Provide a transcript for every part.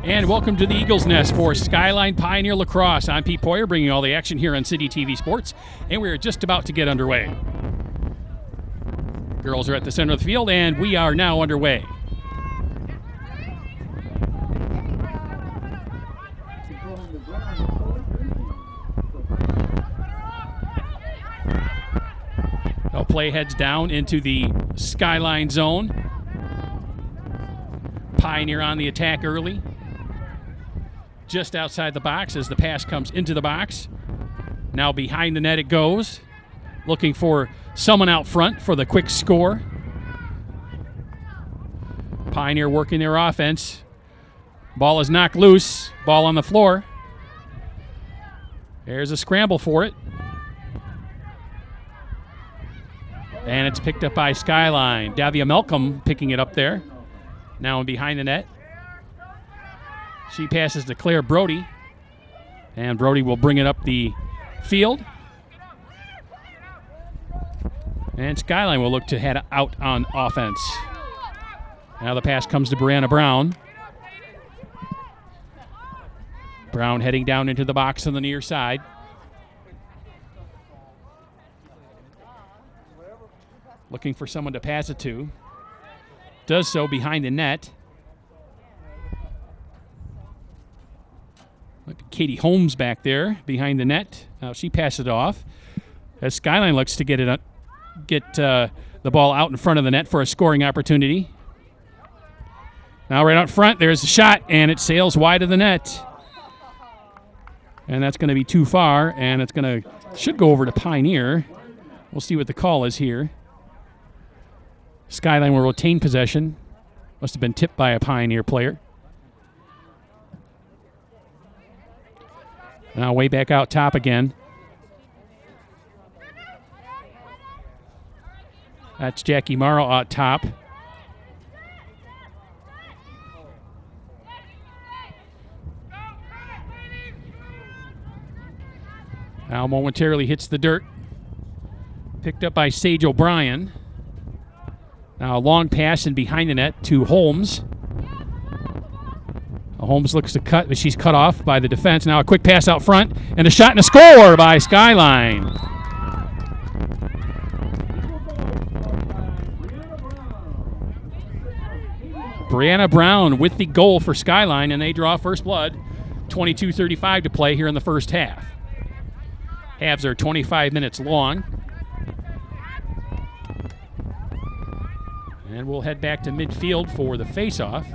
And welcome to the Eagles Nest for Skyline Pioneer Lacrosse. I'm Pete Poyer, bringing all the action here on City TV Sports, and we're just about to get underway. Girls are at the center of the field, and we are now underway. They'll play heads down into the Skyline zone. Pioneer on the attack early. Just outside the box as the pass comes into the box. Now behind the net it goes. Looking for someone out front for the quick score. Pioneer working their offense. Ball is knocked loose. Ball on the floor. There's a scramble for it. And it's picked up by Skyline. Davia Malcolm picking it up there. Now behind the net. She passes to Claire Brody. And Brody will bring it up the field. And Skyline will look to head out on offense. Now the pass comes to Brianna Brown. Brown heading down into the box on the near side. Looking for someone to pass it to. Does so behind the net. Katie Holmes back there behind the net. Now she passes it off. As Skyline looks to get the ball out in front of the net for a scoring opportunity. Now right out front, there's a shot, and it sails wide of the net. And that's going to be too far, and it's should go over to Pioneer. We'll see what the call is here. Skyline will retain possession. Must have been tipped by a Pioneer player. Now way back out top again. That's Jackie Morrow out top. Now momentarily hits the dirt. Picked up by Sage O'Brien. Now a long pass and behind the net to Holmes. Holmes looks to cut, but she's cut off by the defense. Now a quick pass out front, and a shot and a score by Skyline. Brianna Brown with the goal for Skyline, and they draw first blood. 22:35 to play here in the first half. Halves are 25 minutes long. And we'll head back to midfield for the face-off.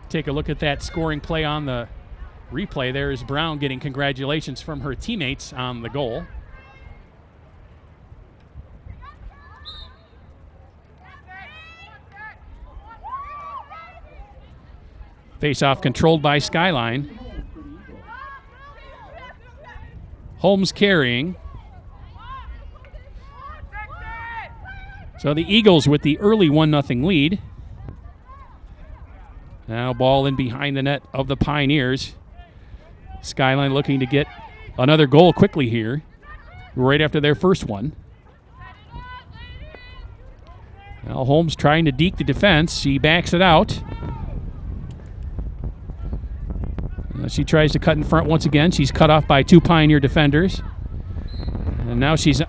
Take a look at that scoring play on the replay. There is Brown getting congratulations from her teammates on the goal. Face-off controlled by Skyline. Holmes carrying. So the Eagles with the early 1-0 lead. Now ball in behind the net of the Pioneers. Skyline looking to get another goal quickly here, right after their first one. Now Holmes trying to deke the defense. She backs it out. She tries to cut in front once again. She's cut off by two Pioneer defenders. And now she's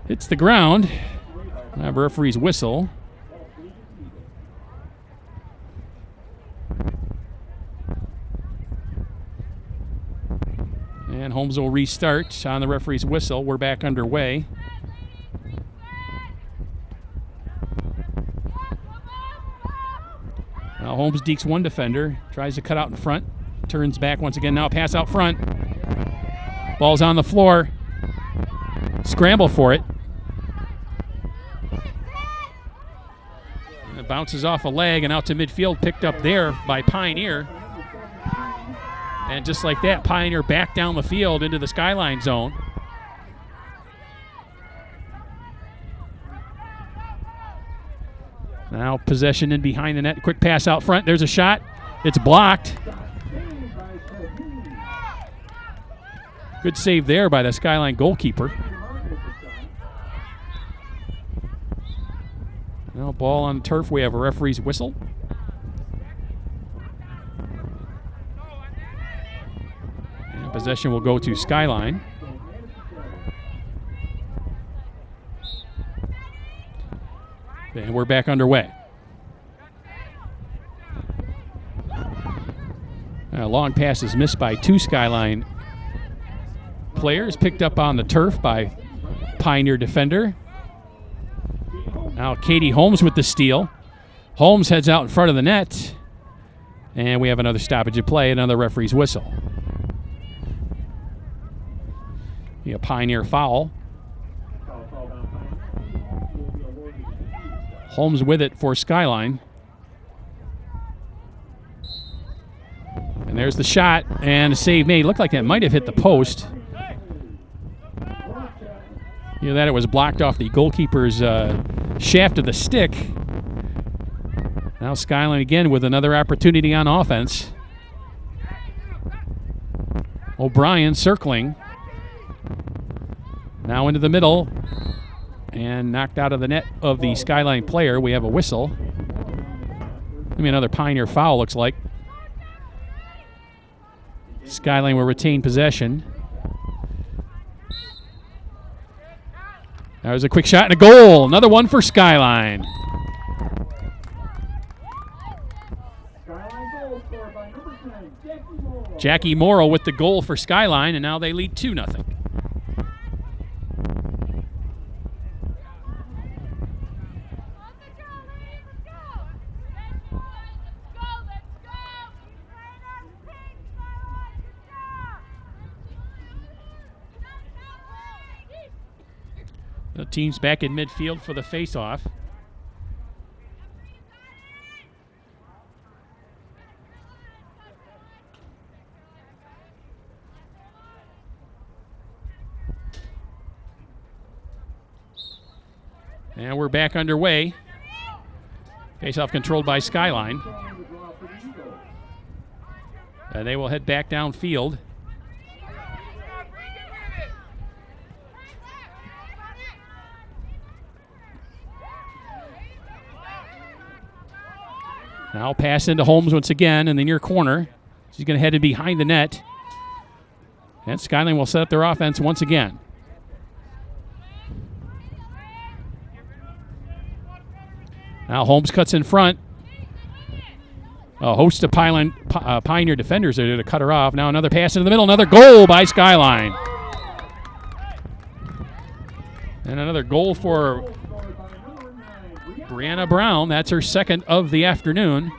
hits the ground. Referee's whistle. And Holmes will restart on the referee's whistle. We're back underway. Now Holmes dekes one defender, tries to cut out in front, turns back once again. Now a pass out front. Ball's on the floor. Scramble for it. It bounces off a leg and out to midfield, picked up there by Pioneer. And just like that, Pioneer back down the field into the Skyline zone. Now possession in behind the net. Quick pass out front. There's a shot. It's blocked. Good save there by the Skyline goalkeeper. Now ball on turf. We have a referee's whistle. And possession will go to Skyline. And we're back underway. A long pass is missed by two Skyline players, picked up on the turf by Pioneer defender. Now Katie Holmes with the steal. Holmes heads out in front of the net. And we have another stoppage of play, another referee's whistle. A Pioneer foul. Holmes with it for Skyline. And there's the shot and a save made. Looked like that might have hit the post. You know that it was blocked off the goalkeeper's shaft of the stick. Now Skyline again with another opportunity on offense. O'Brien circling. Now into the middle. And knocked out of the net of the Skyline player. We have a whistle. Another Pioneer foul, looks like. Skyline will retain possession. There's a quick shot and a goal. Another one for Skyline. Jackie Morrow with the goal for Skyline, and now they lead 2-0. The team's back in midfield for the face-off. And we're back underway. Face-off controlled by Skyline. And they will head back downfield. Now pass into Holmes once again in the near corner. She's going to head in behind the net. And Skyline will set up their offense once again. Now Holmes cuts in front. A host of Pioneer defenders are there to cut her off. Now another pass into the middle. Another goal by Skyline. And another goal for Brianna Brown. That's her second of the afternoon.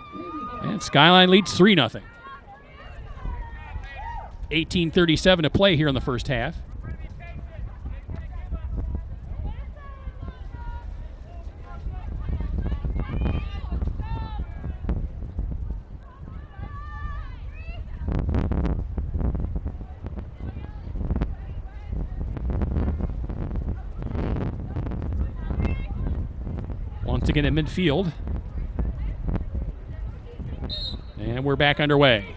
And Skyline leads 3-0. 18:37 to play here in the first half. Once again at midfield. And we're back underway.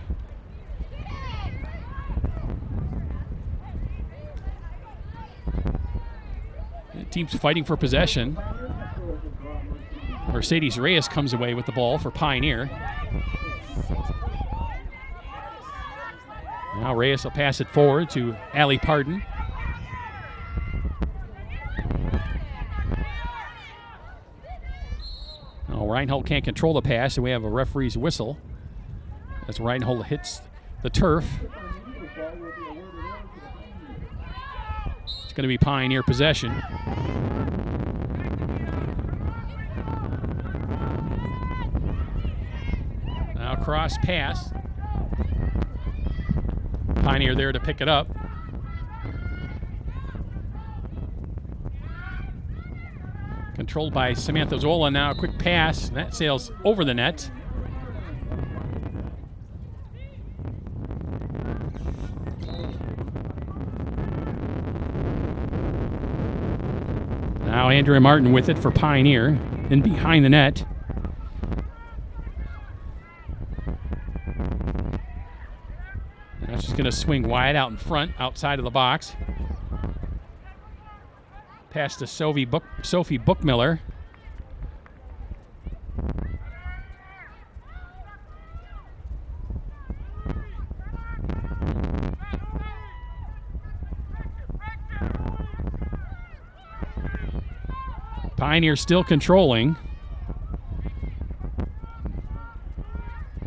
The team's fighting for possession. Mercedes Reyes comes away with the ball for Pioneer. Now Reyes will pass it forward to Allie Pardon. Reinhold can't control the pass, and we have a referee's whistle as Reinhold hits the turf. It's going to be Pioneer possession. Now cross pass. Pioneer there to pick it up. Controlled by Samantha Zola. Now a quick pass. And that sails over the net. Now Andrea Martin with it for Pioneer. In behind the net. That's just going going to swing wide out in front, outside of the box. Pass to Sophie Bookmiller. Pioneer still controlling.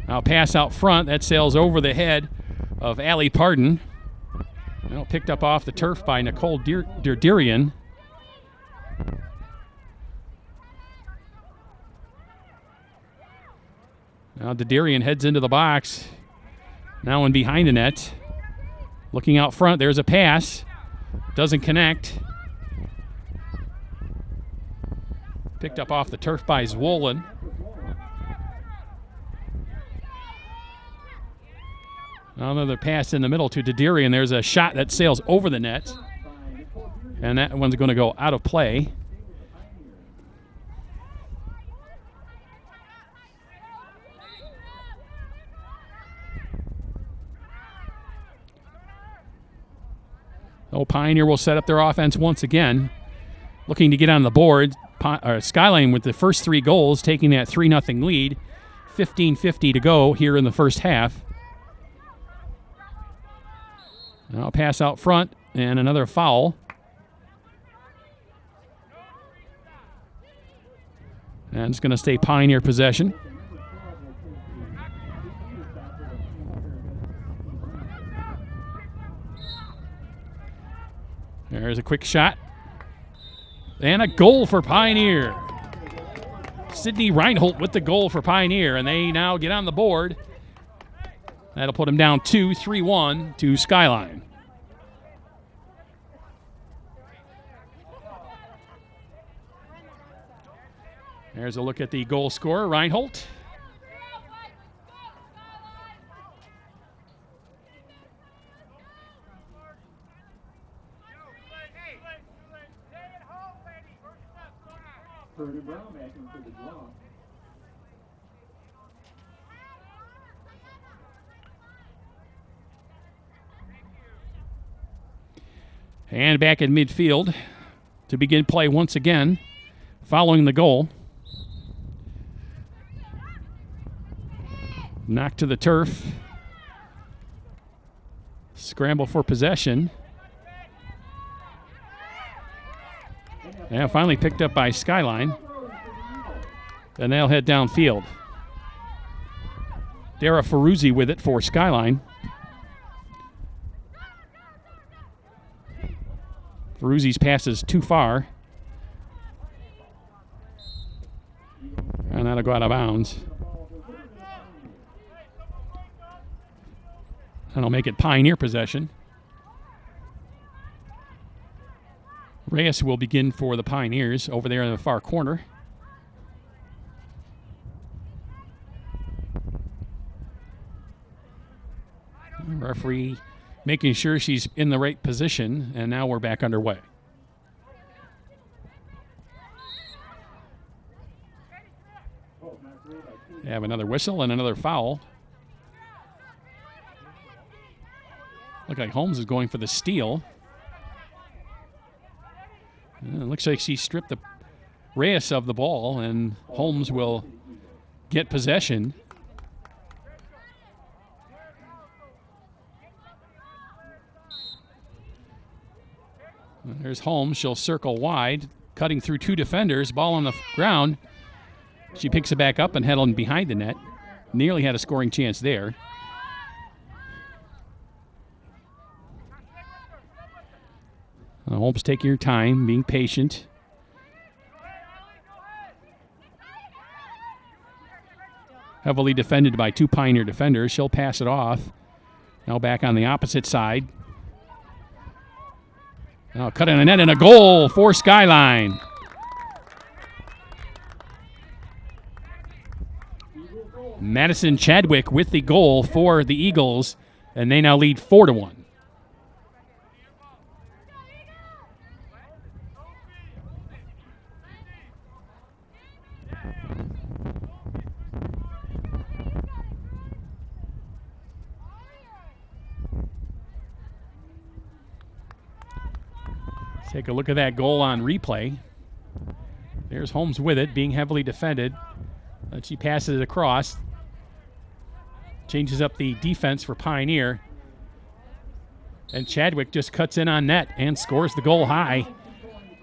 Now pass out front. That sails over the head of Allie Pardon. Now picked up off the turf by Nicole Derderian. Now Derderian heads into the box. Now in behind the net. Looking out front. There's a pass. Doesn't connect. Picked up off the turf by Zwollen. Another pass in the middle to Derderian. There's a shot that sails over the net. And that one's going to go out of play. Pioneer will set up their offense once again. Looking to get on the board. Skyline with the first 3 goals, taking that 3-0 lead. 15:50 to go here in the first half. Now pass out front and another foul. And it's going to stay Pioneer possession. There's a quick shot. And a goal for Pioneer. Sydney Reinhold with the goal for Pioneer, and they now get on the board. That'll put them down 2-3-1 to Skyline. There's a look at the goal scorer, Reinhold. And back in midfield to begin play once again, following the goal. Knocked to the turf. Scramble for possession. And finally picked up by Skyline. And they'll head downfield. Dara Ferruzzi with it for Skyline. Ferruzzi's pass is too far. And that'll go out of bounds. That'll make it Pioneer possession. Reyes will begin for the Pioneers over there in the far corner. Referee making sure she's in the right position, and now we're back underway. They have another whistle and another foul. Look like Holmes is going for the steal. It looks like she stripped the Reyes of the ball, and Holmes will get possession. There's Holmes. She'll circle wide, cutting through 2 defenders. Ball on the ground. She picks it back up and heading behind the net. Nearly had a scoring chance there. Holmes taking her time, being patient. Heavily defended by 2 Pioneer defenders. She'll pass it off. Now back on the opposite side. Now cut in the net and a goal for Skyline. Madison Chadwick with the goal for the Eagles, and they now lead 4-1. Take a look at that goal on replay. There's Holmes with it, being heavily defended. She passes it across. Changes up the defense for Pioneer. And Chadwick just cuts in on net and scores the goal high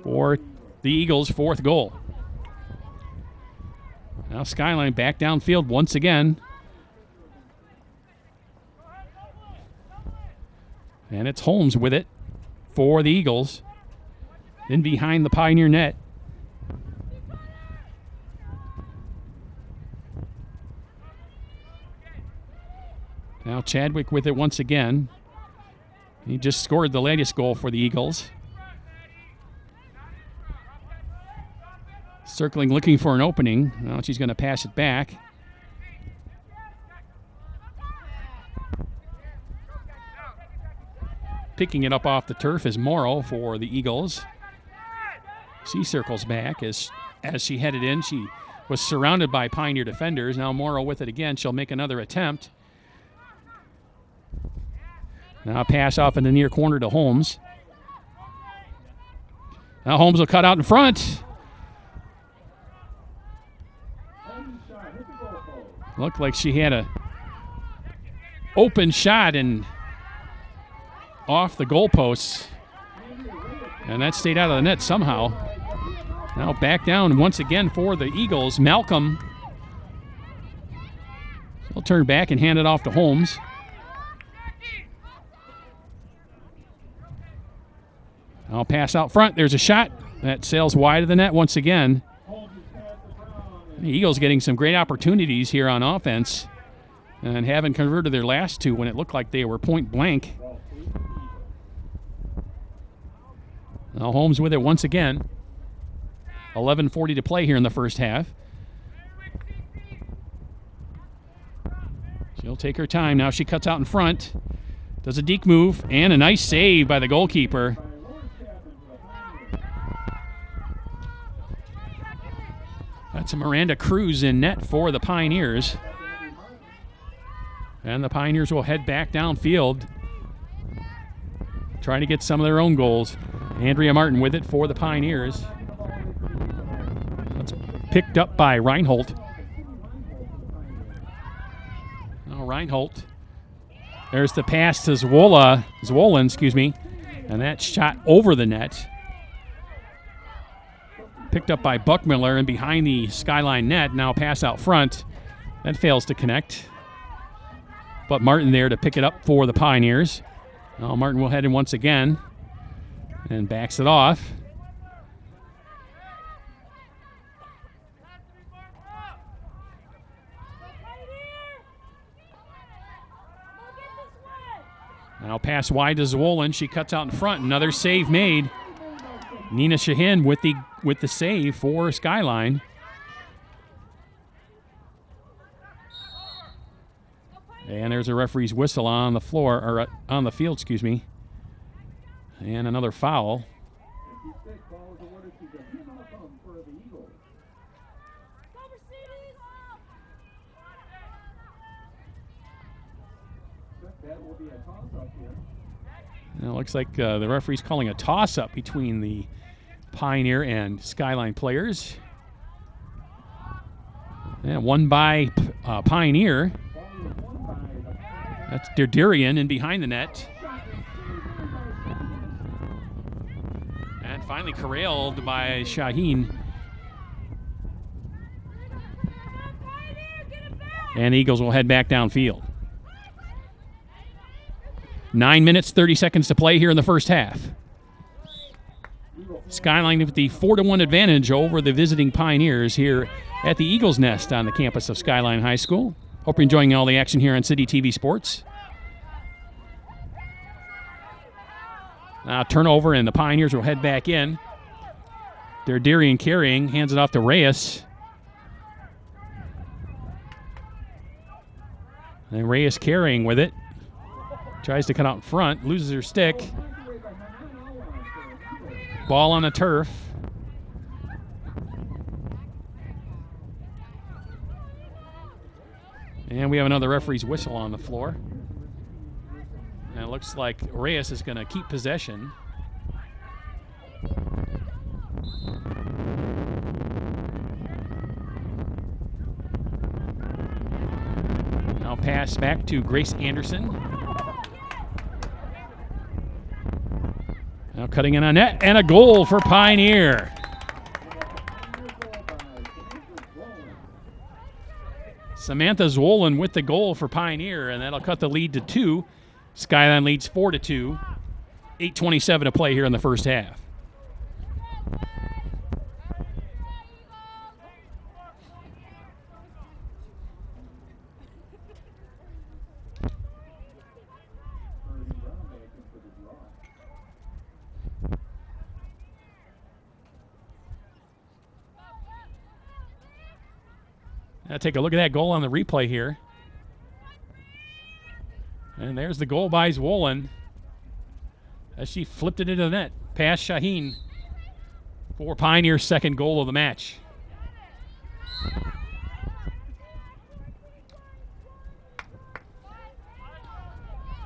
for the Eagles' 4th goal. Now Skyline back downfield once again. And it's Holmes with it for the Eagles. In behind the Pioneer net. Now Chadwick with it once again. He just scored the latest goal for the Eagles. Circling, looking for an opening. Now she's going to pass it back. Picking it up off the turf is Morrow for the Eagles. She circles back as she headed in. She was surrounded by Pioneer defenders. Now Morrow with it again. She'll make another attempt. Now a pass off in the near corner to Holmes. Now Holmes will cut out in front. Looked like she had a open shot and off the goalposts. And that stayed out of the net somehow. Now back down once again for the Eagles. Malcolm will turn back and hand it off to Holmes. I'll pass out front. There's a shot that sails wide of the net once again. The Eagles getting some great opportunities here on offense and haven't converted their last 2 when it looked like they were point blank. Now Holmes with it once again. 11:40 to play here in the first half. She'll take her time. Now she cuts out in front. Does a deke move and a nice save by the goalkeeper. That's a Miranda Cruz in net for the Pioneers. And the Pioneers will head back downfield, trying to get some of their own goals. Andrea Martin with it for the Pioneers. That's picked up by Reinhold. Now Reinhold. There's the pass to Zwollen, and that shot over the net. Picked up by Buckmiller and behind the Skyline net. Now pass out front. That fails to connect. But Martin there to pick it up for the Pioneers. Now Martin will head in once again and backs it off. Now pass wide to Zwollen. She cuts out in front. Another save made. Nina Shahin with the save for Skyline. And there's a referee's whistle on the floor, or on the field, And another foul. It looks like the referee's calling a toss-up between the Pioneer and Skyline players. And won by Pioneer. That's Derderian in behind the net. And finally corralled by Shaheen. And the Eagles will head back downfield. 9 minutes, 30 seconds to play here in the first half. Skyline with the 4-1 advantage over the visiting Pioneers here at the Eagles Nest on the campus of Skyline High School. Hope you're enjoying all the action here on City TV Sports. Turnover, and the Pioneers will head back in. Derderian carrying, hands it off to Reyes. And Reyes carrying with it. Tries to cut out in front, loses her stick. Ball on the turf. And we have another referee's whistle on the floor. And it looks like Reyes is going to keep possession. Now pass back to Grace Anderson. Now cutting in on net, and a goal for Pioneer. Samantha Zwolin with the goal for Pioneer, and that'll cut the lead to 2. Skyline leads 4-2. 8:27 to play here in the first half. Now take a look at that goal on the replay here. And there's the goal by Zwolin as she flipped it into the net. Past Shaheen for Pioneer's second goal of the match.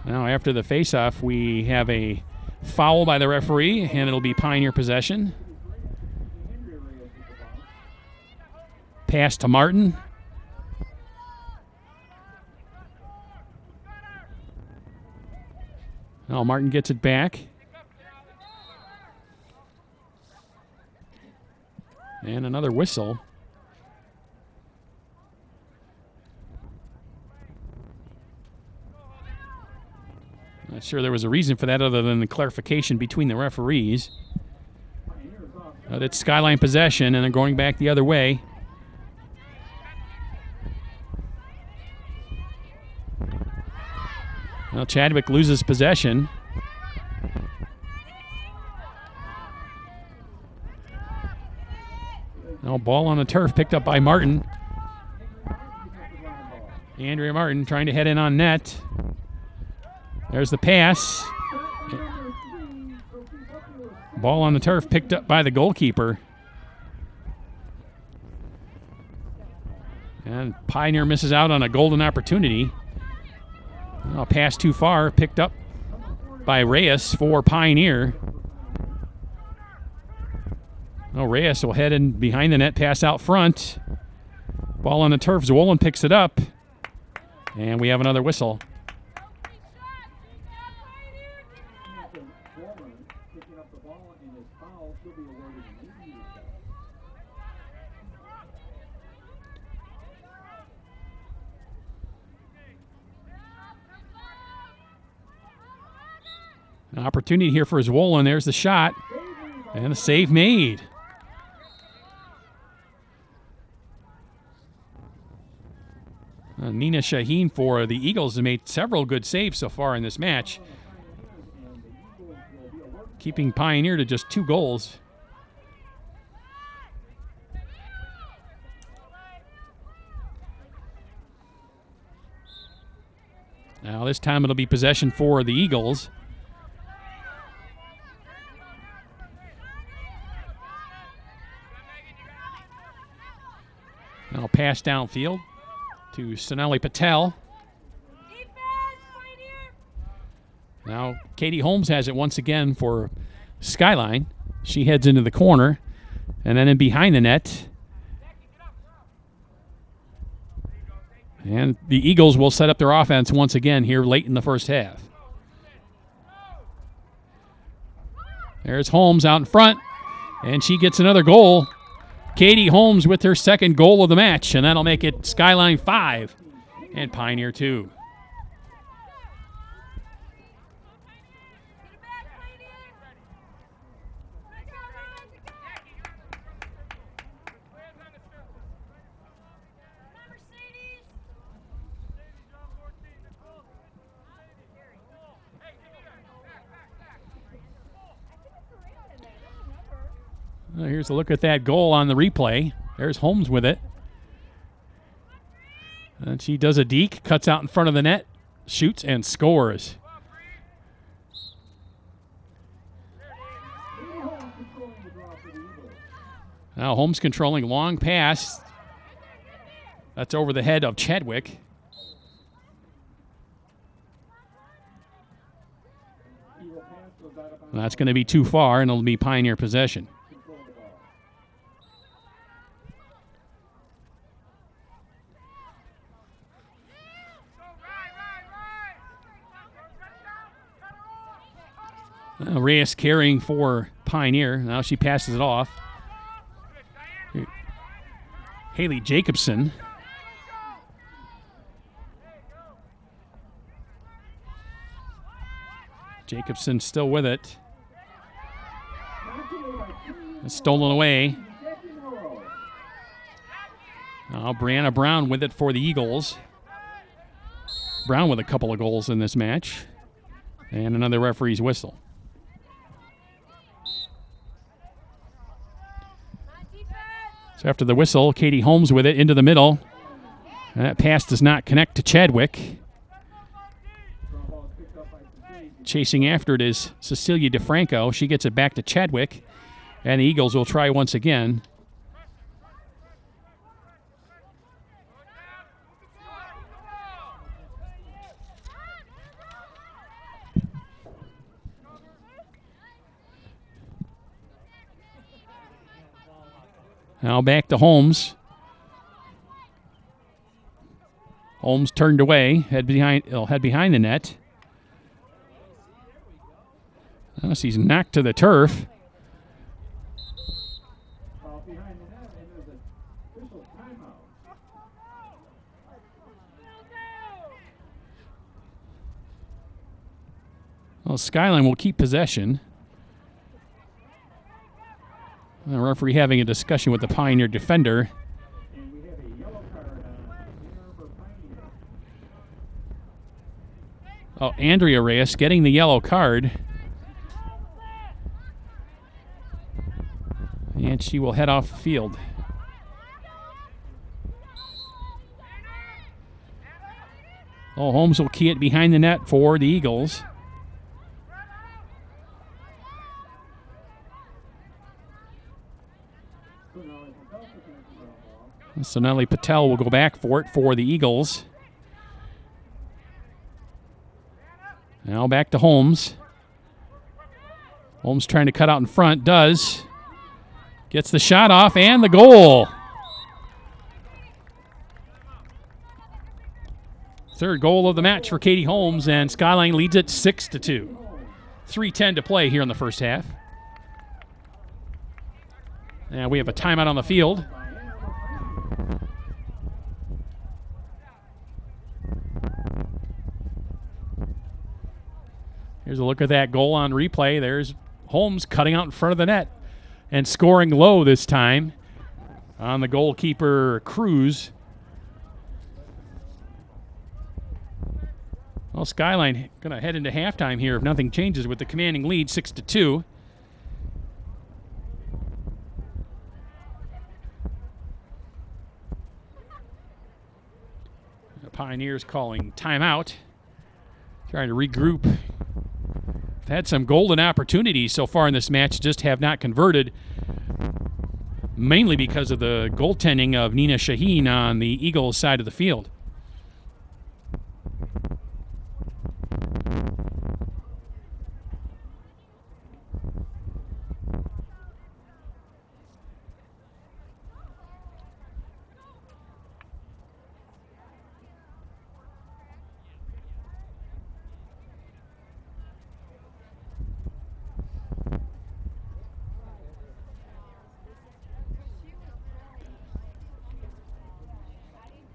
Now after the faceoff, we have a foul by the referee, and it'll be Pioneer possession. Pass to Martin. Now Martin gets it back. And another whistle. Not sure there was a reason for that other than the clarification between the referees. That's Skyline possession, and they're going back the other way. Well, Chadwick loses possession. Now ball on the turf picked up by Martin. Andrea Martin trying to head in on net. There's the pass. Ball on the turf picked up by the goalkeeper. And Pioneer misses out on a golden opportunity. Oh, pass too far, picked up by Reyes for Pioneer. Oh, Reyes will head in behind the net, pass out front. Ball on the turf, Zwolin picks it up. And we have another whistle. An opportunity here for Zwolin. There's the shot. And a save made. Nina Shaheen for the Eagles has made several good saves so far in this match, keeping Pioneer to just 2 goals. Now this time it'll be possession for the Eagles. Now pass downfield to Sonali Patel. Now Katie Holmes has it once again for Skyline. She heads into the corner, and then in behind the net. And the Eagles will set up their offense once again here late in the first half. There's Holmes out in front, and she gets another goal. Katie Holmes with her second goal of the match, and that'll make it Skyline 5 and Pioneer 2. Here's a look at that goal on the replay. There's Holmes with it. And she does a deke, cuts out in front of the net, shoots, and scores. Now Holmes controlling long pass. That's over the head of Chadwick. And that's going to be too far, and it'll be Pioneer possession. Reyes carrying for Pioneer. Now she passes it off. Haley Jacobson. Jacobson still with it. It's stolen away. Now Brianna Brown with it for the Eagles. Brown with a couple of goals in this match. And another referee's whistle. So after the whistle, Katie Holmes with it into the middle. And that pass does not connect to Chadwick. Chasing after it is Cecilia DeFranco. She gets it back to Chadwick. And the Eagles will try once again. Now back to Holmes. Holmes turned away, head behind the net. Unless he's knocked to the turf. Well, Skyline will keep possession. The referee having a discussion with the Pioneer defender. Oh, Andrea Reyes getting the yellow card. And she will head off the field. Oh, Holmes will key it behind the net for the Eagles. So Nelly Patel will go back for it for the Eagles. Now back to Holmes. Holmes trying to cut out in front. Does. Gets the shot off and the goal. Third goal of the match for Katie Holmes, and Skyline leads it 6-2. 3:10 to play here in the first half. And we have a timeout on the field. Here's a look at that goal on replay. There's Holmes cutting out in front of the net and scoring low this time on the goalkeeper, Cruz. Well, Skyline going to head into halftime here if nothing changes with the commanding lead, 6-2. The Pioneers calling timeout, trying to regroup. They've had some golden opportunities so far in this match, just have not converted, mainly because of the goaltending of Nina Shaheen on the Eagles side of the field.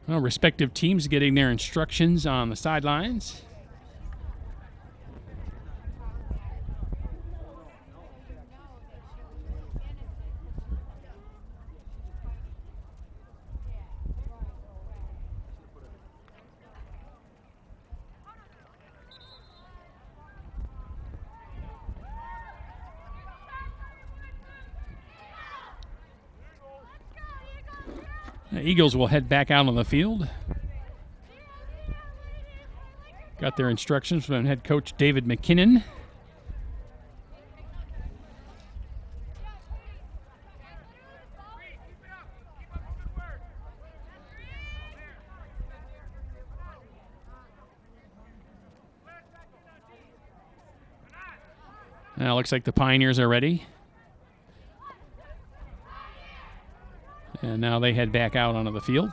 Well, respective teams getting their instructions on the sidelines. The Eagles will head back out on the field. Got their instructions from head coach David McKinnon. Now it looks like the Pioneers are ready. And now they head back out onto the field.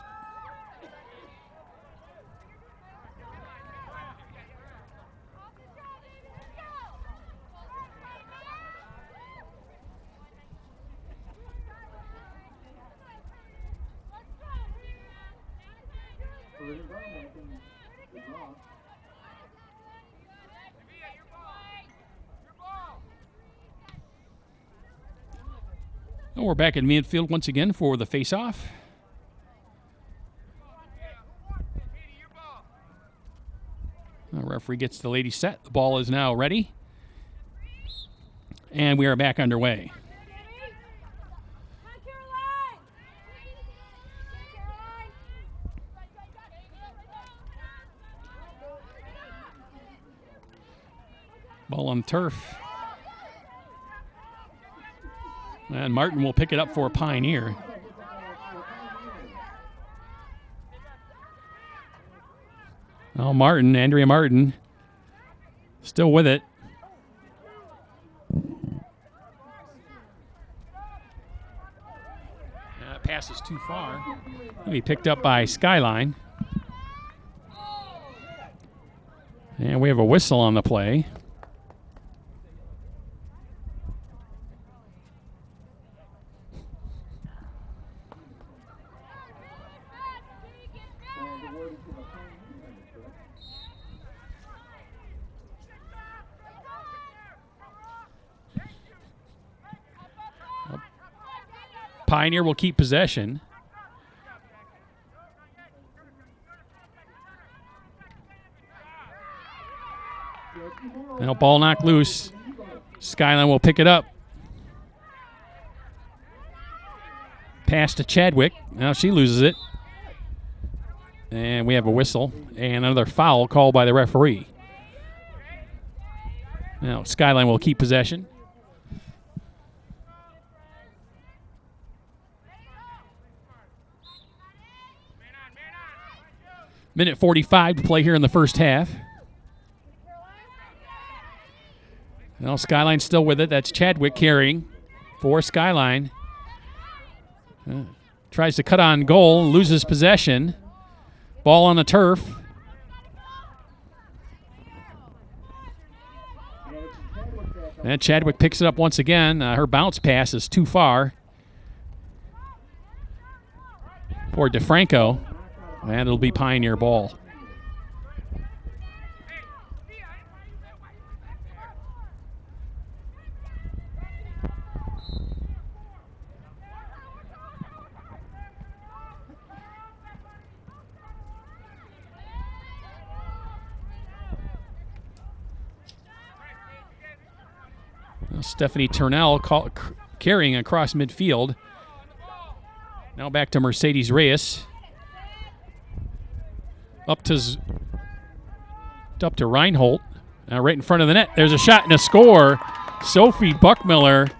And we're back in midfield once again for the face-off. The referee gets the ladies set. The ball is now ready. And we are back underway. Ball on turf. And Martin will pick it up for Pioneer. Oh, Andrea Martin, still with it. Pass is too far. He'll be picked up by Skyline. And we have a whistle on the play. Pioneer will keep possession. Now ball knocked loose. Skyline will pick it up. Pass to Chadwick. Now she loses it. And we have a whistle and another foul called by the referee. Now Skyline will keep possession. Minute 45 to play here in the first half. Now Skyline's still with it. That's Chadwick carrying for Skyline. Tries to cut on goal, loses possession. Ball on the turf. And Chadwick picks it up once again. Her bounce pass is too far for DeFranco. And it'll be Pioneer ball. Now Stephanie Turnell carrying across midfield. Now back to Mercedes Reyes. Up to Reinhold. Now right in front of the net. There's a shot and a score. Sophie Buckmiller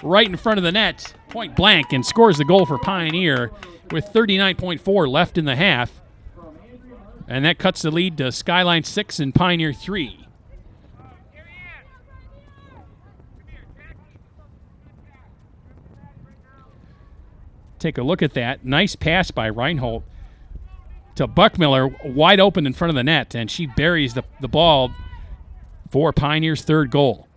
right in front of the net, point blank, and scores the goal for Pioneer with 39.4 left in the half. And that cuts the lead to Skyline 6 and Pioneer 3. Take a look at that. Nice pass by Reinhold to Buckmiller, wide open in front of the net, and she buries the ball for Pioneer's third goal.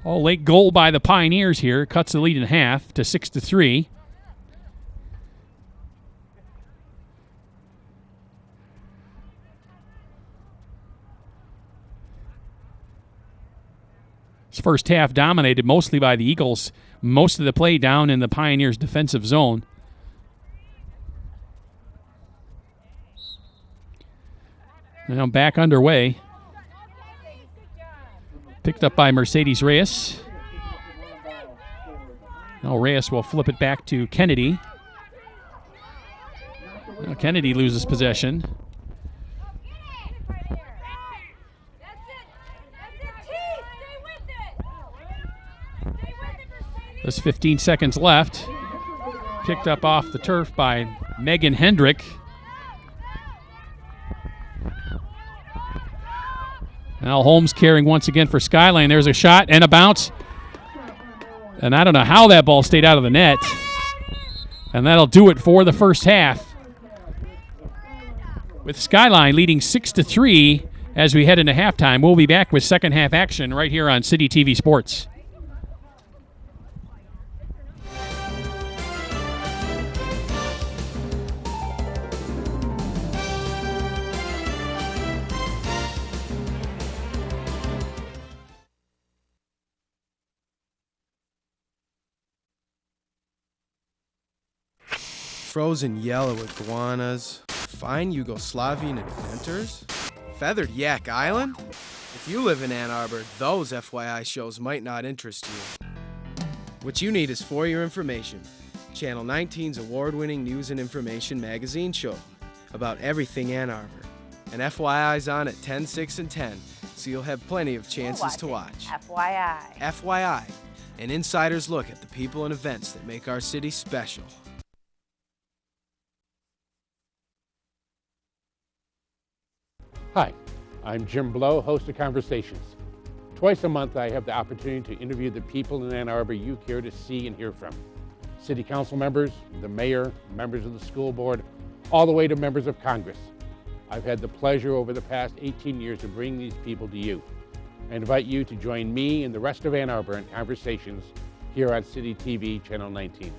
Oh, late goal by the Pioneers here. Cuts the lead in half to 6-3. First half dominated mostly by the Eagles. Most of the play down in the Pioneers' defensive zone. Now back underway. Picked up by Mercedes Reyes. Now Reyes will flip it back to Kennedy. Now Kennedy loses possession. There's 15 seconds left. Picked up off the turf by Megan Hendrick. Now Holmes carrying once again for Skyline. There's a shot and a bounce. And I don't know how that ball stayed out of the net. And that'll do it for the first half. With Skyline leading 6-3 as we head into halftime. We'll be back with second half action right here on City TV Sports. Frozen yellow iguanas, fine Yugoslavian inventors, feathered Yak Island? If you live in Ann Arbor, those FYI shows might not interest you. What you need is For Your Information, Channel 19's award-winning news and information magazine show about everything Ann Arbor. And FYI's on at 10, 6, and 10, so you'll have plenty of chances to watch. FYI. FYI, an insider's look at the people and events that make our city special. Hi, I'm Jim Blow, host of Conversations. Twice a month I have the opportunity to interview the people in Ann Arbor you care to see and hear from. City council members, the mayor, members of the school board, all the way to members of Congress. I've had the pleasure over the past 18 years to bring these people to you. I invite you to join me and the rest of Ann Arbor in Conversations here on City TV Channel 19.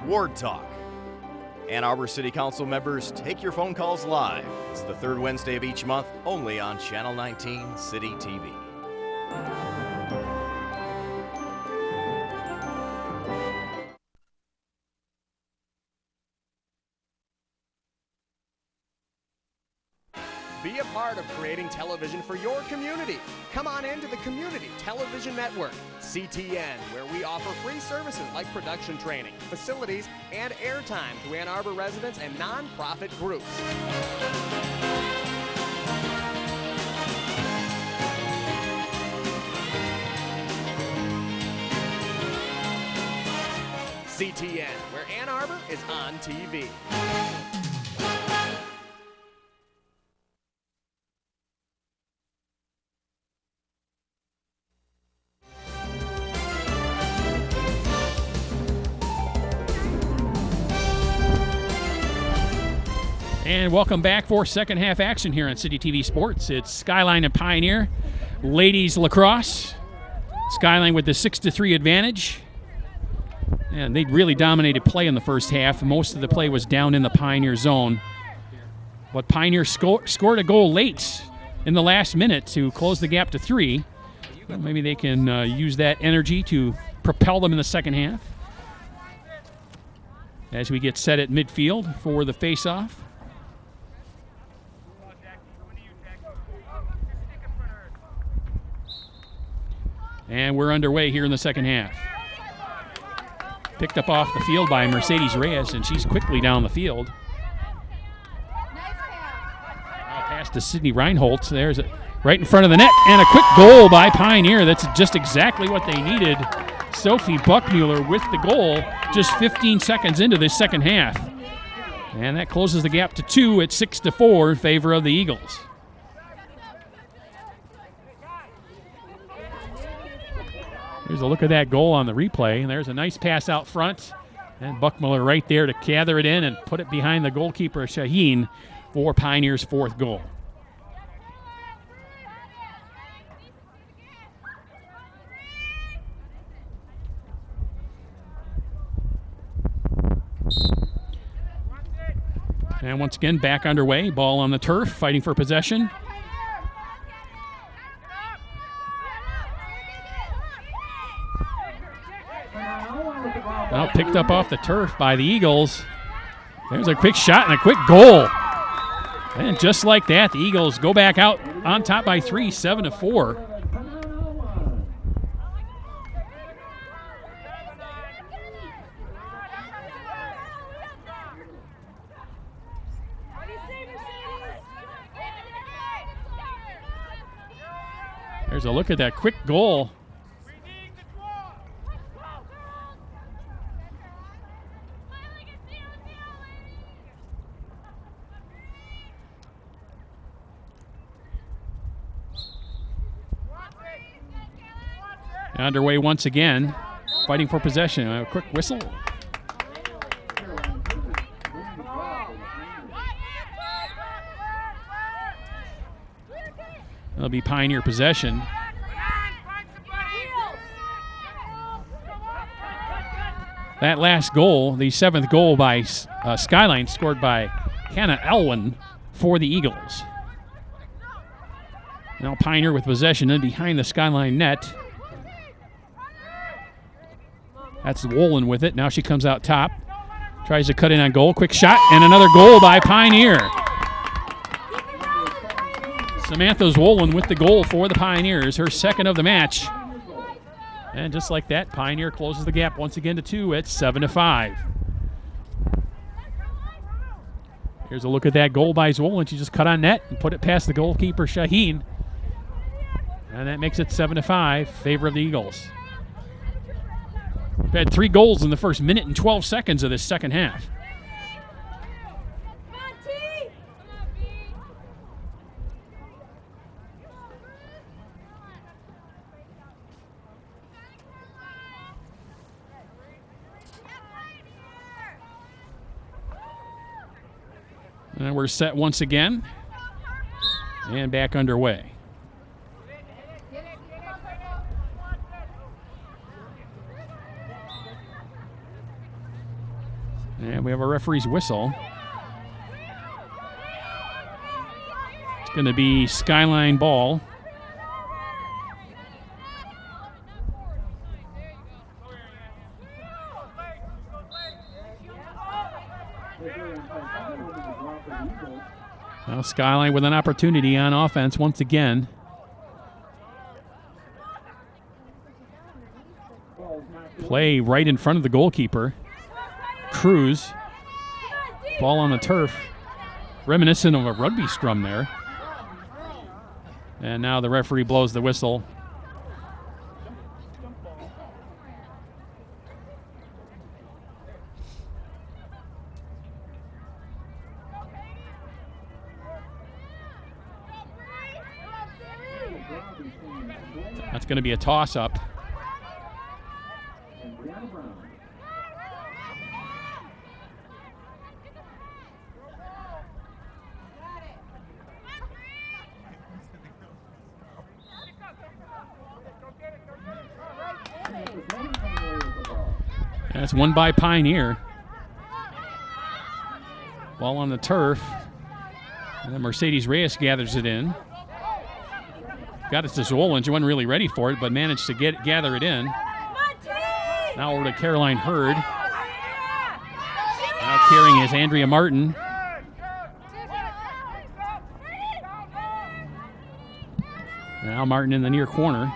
Ward Talk. Ann Arbor City Council members, take your phone calls live. It's the third Wednesday of each month, only on Channel 19 City TV. Be a part of creating television for your community. Come on into the Community Television Network, CTN, where we offer free services like production training, facilities, and airtime to Ann Arbor residents and nonprofit groups. CTN, where Ann Arbor is on TV. And welcome back for second half action here on City TV Sports. It's Skyline and Pioneer. Ladies lacrosse. Skyline with the 6-3 advantage. And they really dominated play in the first half. Most of the play was down in the Pioneer zone. But Pioneer scored a goal late in the last minute to close the gap to 3. Well, maybe they can use that energy to propel them in the second half. As we get set at midfield for the face-off. And we're underway here in the second half. Picked up off the field by Mercedes Reyes, and she's quickly down the field. Now pass to Sydney Reinholtz. There's it right in front of the net, and a quick goal by Pioneer. That's just exactly what they needed. Sophie Buckmuller with the goal just 15 seconds into this second half. And that closes the gap to 2 at 6-4 in favor of the Eagles. Here's a look at that goal on the replay. And there's a nice pass out front. And Buckmuller right there to gather it in and put it behind the goalkeeper, Shaheen, for Pioneer's fourth goal. And once again, back underway. Ball on the turf, fighting for possession. Now picked up off the turf by the Eagles. There's a quick shot and a quick goal. And just like that, the Eagles go back out on top by 3, 7-4. There's a look at that quick goal. Underway once again, fighting for possession. A quick whistle. It'll be Pioneer possession. That last goal, the 7th goal by Skyline, scored by Hannah Elwin for the Eagles. Now Pioneer with possession in behind the Skyline net. That's Wolin with it. Now she comes out top. Tries to cut in on goal. Quick shot, and another goal by Pioneer. Samantha Wolin with the goal for the Pioneers, her 2nd of the match. And just like that, Pioneer closes the gap once again to 2 at 7-5. Here's a look at that goal by Wolin. She just cut on net and put it past the goalkeeper, Shaheen. And that makes it 7-5, favor of the Eagles. We've had 3 goals in the first minute and 12 seconds of this second half. And we're set once again and back underway. And we have a referee's whistle. It's going to be Skyline ball. Well, Skyline with an opportunity on offense once again. Play right in front of the goalkeeper. Cruz. Ball on the turf. Reminiscent of a rugby scrum there. And now the referee blows the whistle. That's going to be a toss-up. That's won by Pioneer. Ball on the turf. And then Mercedes Reyes gathers it in. Got it to Zolan. She wasn't really ready for it, but managed to gather it in. Now over to Caroline Hurd. Now carrying is Andrea Martin. Now Martin in the near corner.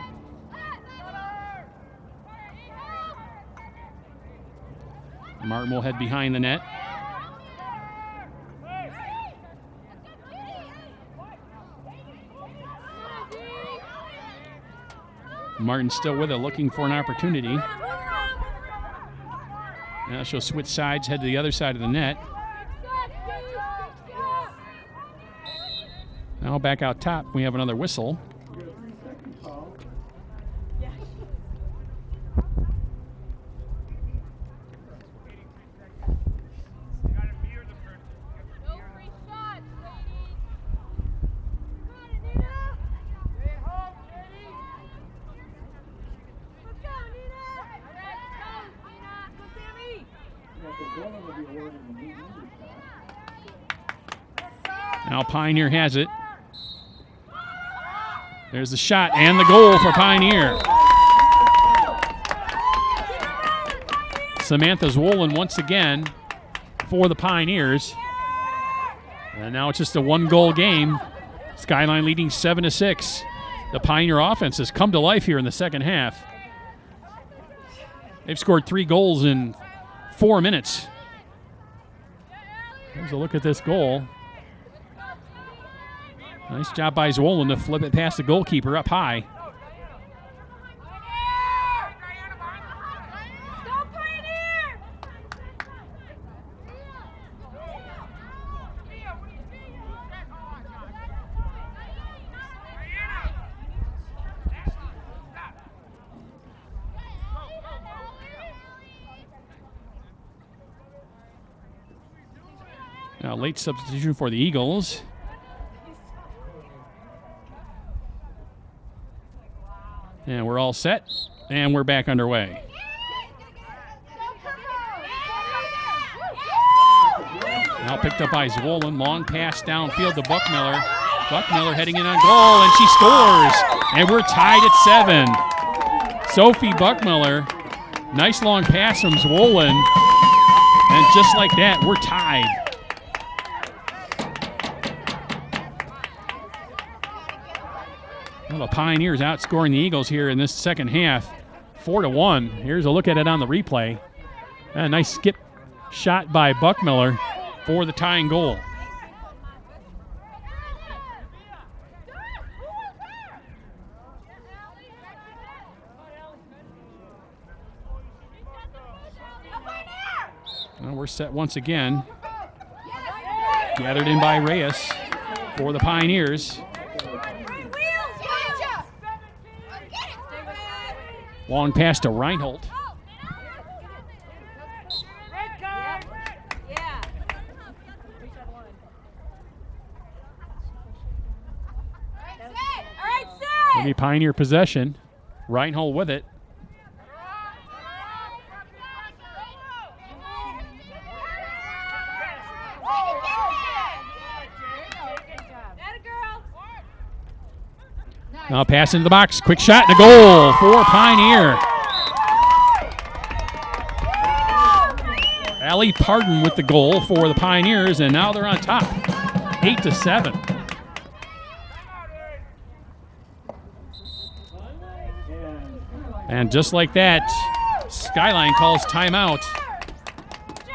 Martin will head behind the net. Martin still with it, looking for an opportunity. Now she'll switch sides, head to the other side of the net. Now back out top, we have another whistle. Now Pioneer has it. There's the shot and the goal for Pioneer. Samantha Zwolin once again for the Pioneers. And now it's just a 1-goal game. Skyline leading 7-6. The Pioneer offense has come to life here in the second half. They've scored 3 goals in 4 minutes. Here's a look at this goal. Nice job by Zwolin to flip it past the goalkeeper up high. Now, late substitution for the Eagles. And we're all set, and we're back underway. Now picked up by Zwollen. Long pass downfield to Buckmiller. Buckmiller heading in on goal, and she scores. And we're tied at 7. Sophie Buckmiller. Nice long pass from Zwollen. And just like that, we're tied. Well, the Pioneers outscoring the Eagles here in this second half, 4-1. Here's a look at it on the replay. A nice skip shot by Buckmiller for the tying goal. Well, we're set once again. Gathered in by Reyes for the Pioneers. Long pass to Reinhold. Maybe Pioneer possession. Reinhold with it. Now pass into the box. Quick shot and a goal for Pioneer. Allie Pardon with the goal for the Pioneers, and now they're on top, 8-7. And just like that, Skyline calls timeout.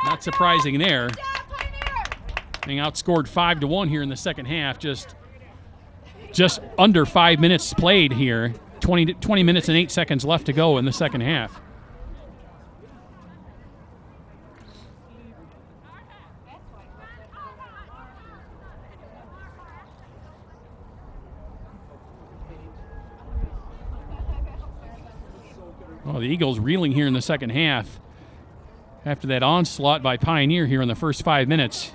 Not surprising there. Being outscored 5-1 here in the second half. Just under 5 minutes played here. 20 minutes and 8 seconds left to go in the second half. Well, the Eagles reeling here in the second half after that onslaught by Pioneer here in the first 5 minutes.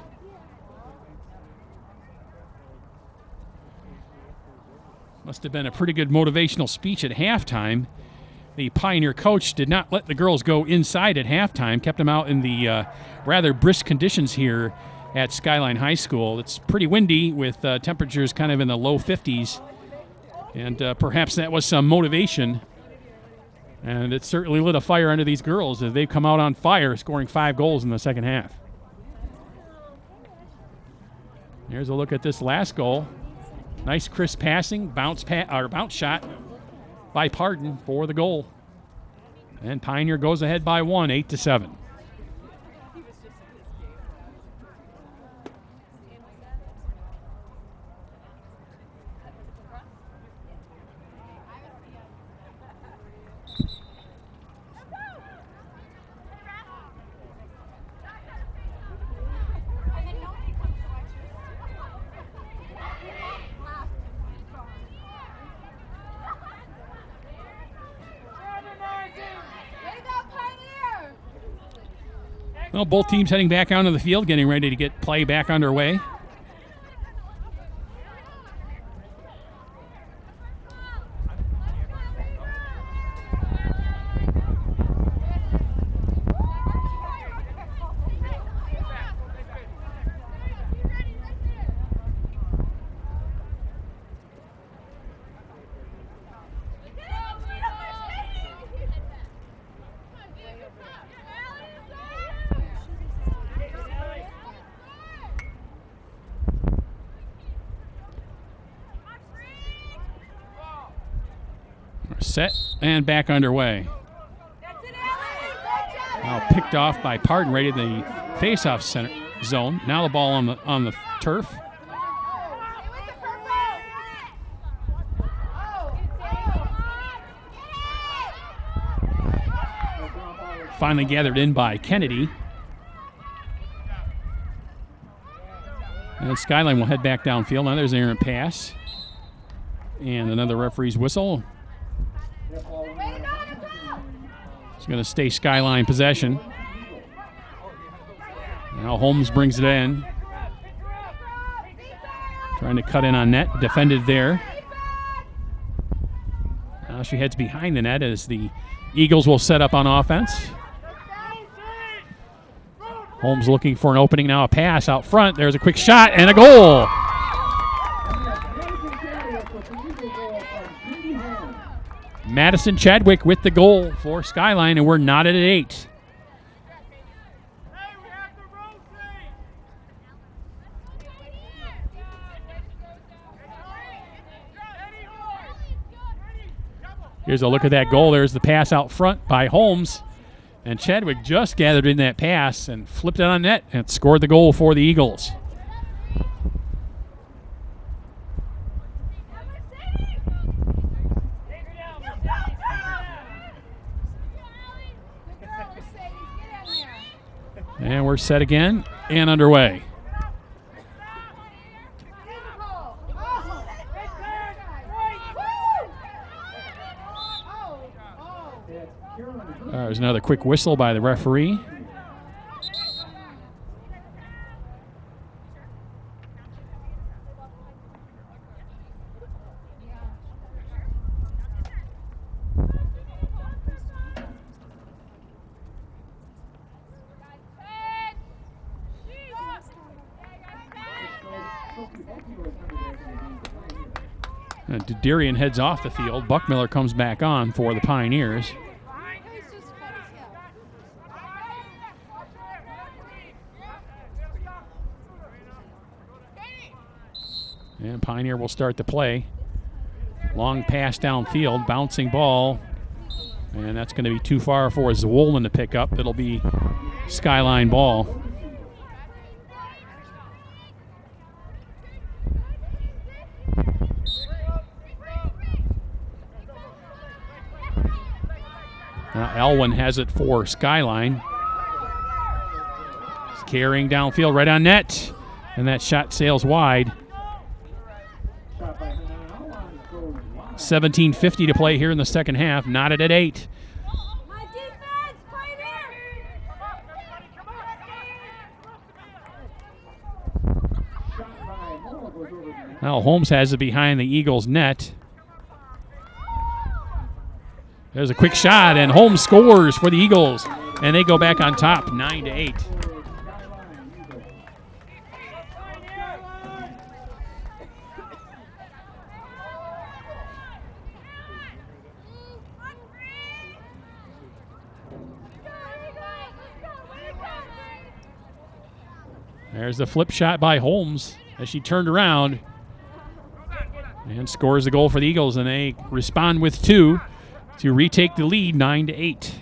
Must have been a pretty good motivational speech at halftime. The Pioneer coach did not let the girls go inside at halftime, kept them out in the rather brisk conditions here at Skyline High School. It's pretty windy with temperatures kind of in the low 50s, and perhaps that was some motivation. And it certainly lit a fire under these girls as they've come out on fire, scoring 5 goals in the second half. Here's a look at this last goal. Nice crisp passing, bounce shot by Pardon for the goal. And Pioneer goes ahead by 1, 8-7. Well, both teams heading back onto the field, getting ready to get play back underway. Set and back underway. Now picked off by Pardon right in the face-off center zone. Now the ball on the turf. Finally gathered in by Kennedy. And Skyline will head back downfield. Now there's an errant pass. And another referee's whistle. It's going to stay Skyline possession. Now Holmes brings it in. Trying to cut in on net. Defended there. Now she heads behind the net as the Eagles will set up on offense. Holmes looking for an opening now. A pass out front. There's a quick shot and a goal. Madison Chadwick with the goal for Skyline, and we're knotted at 8. Here's a look at that goal. There's the pass out front by Holmes. And Chadwick just gathered in that pass and flipped it on net and scored the goal for the Eagles. And we're set again and underway. There's another quick whistle by the referee. Darian heads off the field. Buckmiller comes back on for the Pioneers. And Pioneer will start the play. Long pass downfield, bouncing ball. And that's going to be too far for Zwolin to pick up. It'll be Skyline ball. Elwin has it for Skyline. He's carrying downfield right on net. And that shot sails wide. 17:50 to play here in the second half. Knotted at 8. Now Holmes has it behind the Eagles' net. There's a quick shot, and Holmes scores for the Eagles. And they go back on top, 9-8. There's the flip shot by Holmes as she turned around and scores the goal for the Eagles, and they respond with 2 to retake the lead, 9-8.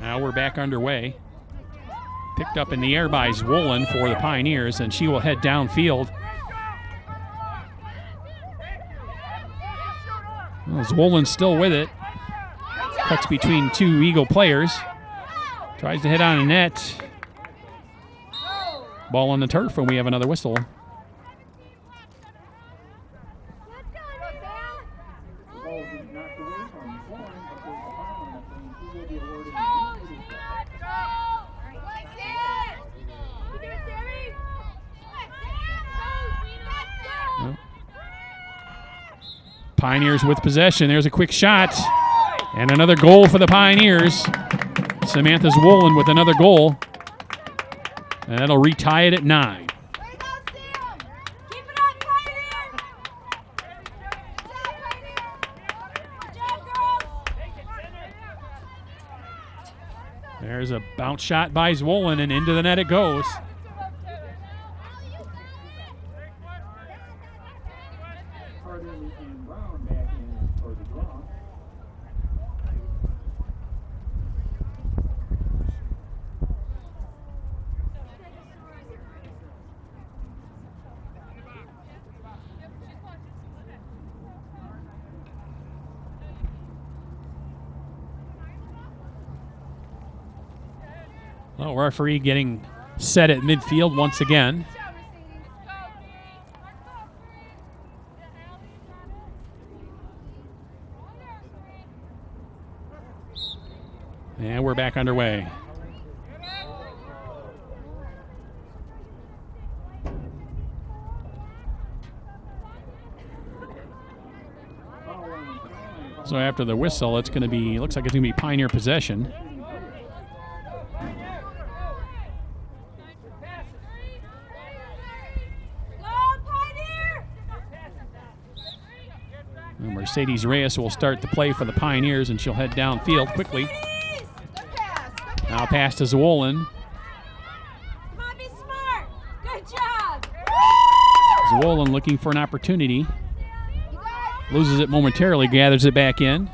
Now we're back underway. Picked up in the air by Zwolin for the Pioneers, and she will head downfield. Well, Zwolin's still with it. Cuts between 2 Eagle players. Tries to hit on a net. Ball on the turf, and we have another whistle. Pioneers with possession. There's a quick shot. And another goal for the Pioneers. Samantha Zwolin with another goal. And that'll retie it at 9. There's a bounce shot by Zwolin, and into the net it goes. Well, referee getting set at midfield once again. And we're back underway. So after the whistle, looks like it's going to be Pioneer possession. And Mercedes Reyes will start the play for the Pioneers, and she'll head downfield quickly. Now pass to Zwollen. Come on, be smart. Good job. Zwollen looking for an opportunity. Loses it momentarily, gathers it back in.